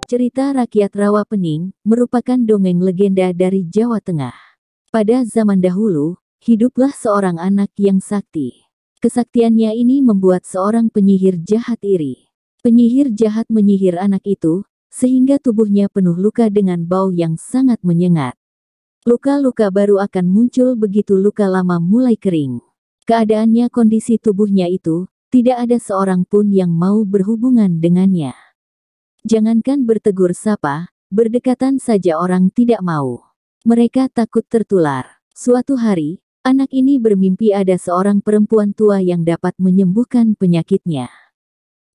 Cerita rakyat Rawapening merupakan dongeng legenda dari Jawa Tengah. Pada zaman dahulu, hiduplah seorang anak yang sakti. Kesaktiannya ini membuat seorang penyihir jahat iri. Penyihir jahat menyihir anak itu, sehingga tubuhnya penuh luka dengan bau yang sangat menyengat. Luka-luka baru akan muncul begitu luka lama mulai kering. Keadaannya kondisi tubuhnya itu, tidak ada seorang pun yang mau berhubungan dengannya. Jangankan bertegur sapa, berdekatan saja orang tidak mau. Mereka takut tertular. Suatu hari, anak ini bermimpi ada seorang perempuan tua yang dapat menyembuhkan penyakitnya.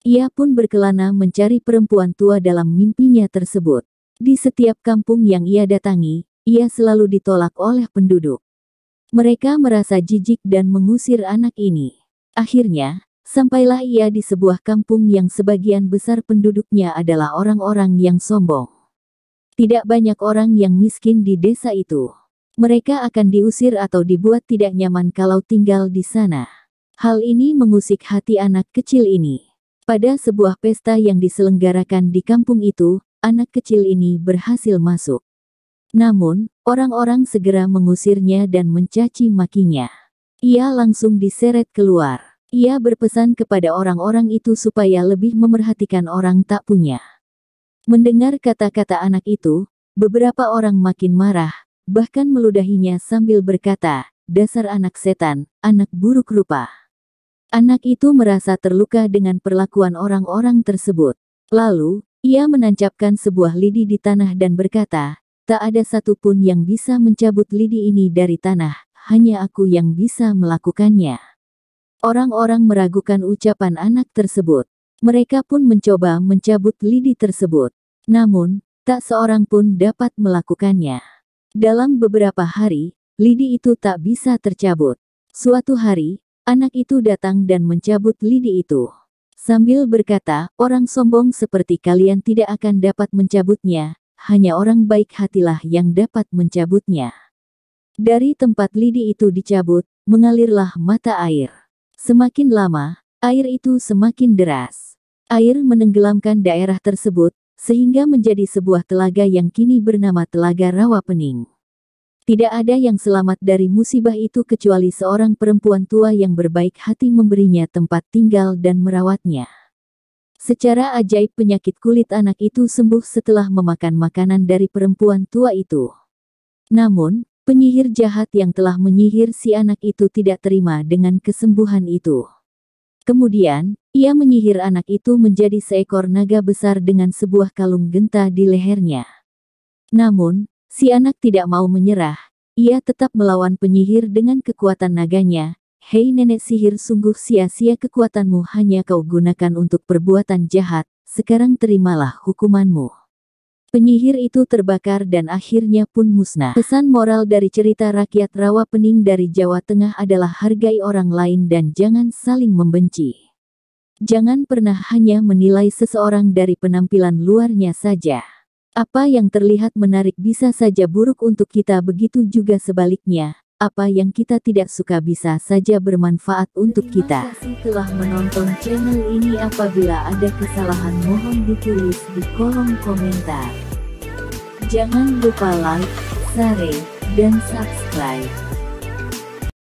Ia pun berkelana mencari perempuan tua dalam mimpinya tersebut. Di setiap kampung yang ia datangi, ia selalu ditolak oleh penduduk. Mereka merasa jijik dan mengusir anak ini. Akhirnya, sampailah ia di sebuah kampung yang sebagian besar penduduknya adalah orang-orang yang sombong. Tidak banyak orang yang miskin di desa itu. Mereka akan diusir atau dibuat tidak nyaman kalau tinggal di sana. Hal ini mengusik hati anak kecil ini. Pada sebuah pesta yang diselenggarakan di kampung itu, anak kecil ini berhasil masuk. Namun, orang-orang segera mengusirnya dan mencaci makinya. Ia langsung diseret keluar. Ia berpesan kepada orang-orang itu supaya lebih memerhatikan orang tak punya. Mendengar kata-kata anak itu, beberapa orang makin marah, bahkan meludahinya sambil berkata, "Dasar anak setan, anak buruk rupa." Anak itu merasa terluka dengan perlakuan orang-orang tersebut. Lalu, ia menancapkan sebuah lidi di tanah dan berkata, "Tak ada satupun yang bisa mencabut lidi ini dari tanah, hanya aku yang bisa melakukannya." Orang-orang meragukan ucapan anak tersebut. Mereka pun mencoba mencabut lidi tersebut. Namun, tak seorang pun dapat melakukannya. Dalam beberapa hari, lidi itu tak bisa tercabut. Suatu hari, anak itu datang dan mencabut lidi itu. Sambil berkata, "Orang sombong seperti kalian tidak akan dapat mencabutnya, hanya orang baik hatilah yang dapat mencabutnya." Dari tempat lidi itu dicabut, mengalirlah mata air. Semakin lama, air itu semakin deras. Air menenggelamkan daerah tersebut, sehingga menjadi sebuah telaga yang kini bernama Telaga Rawapening. Tidak ada yang selamat dari musibah itu kecuali seorang perempuan tua yang berbaik hati memberinya tempat tinggal dan merawatnya. Secara ajaib penyakit kulit anak itu sembuh setelah memakan makanan dari perempuan tua itu. Namun, penyihir jahat yang telah menyihir si anak itu tidak terima dengan kesembuhan itu. Kemudian, ia menyihir anak itu menjadi seekor naga besar dengan sebuah kalung genta di lehernya. Namun, si anak tidak mau menyerah. Ia tetap melawan penyihir dengan kekuatan naganya. "Hei nenek sihir, sungguh sia-sia kekuatanmu hanya kau gunakan untuk perbuatan jahat. Sekarang terimalah hukumanmu." Penyihir itu terbakar dan akhirnya pun musnah. Pesan moral dari cerita rakyat Rawapening dari Jawa Tengah adalah hargai orang lain dan jangan saling membenci. Jangan pernah hanya menilai seseorang dari penampilan luarnya saja. Apa yang terlihat menarik bisa saja buruk untuk kita, begitu juga sebaliknya. Apa yang kita tidak suka bisa saja bermanfaat untuk kita. Terima kasih telah menonton channel ini. Apabila ada kesalahan mohon ditulis di kolom komentar. Jangan lupa like, share, dan subscribe.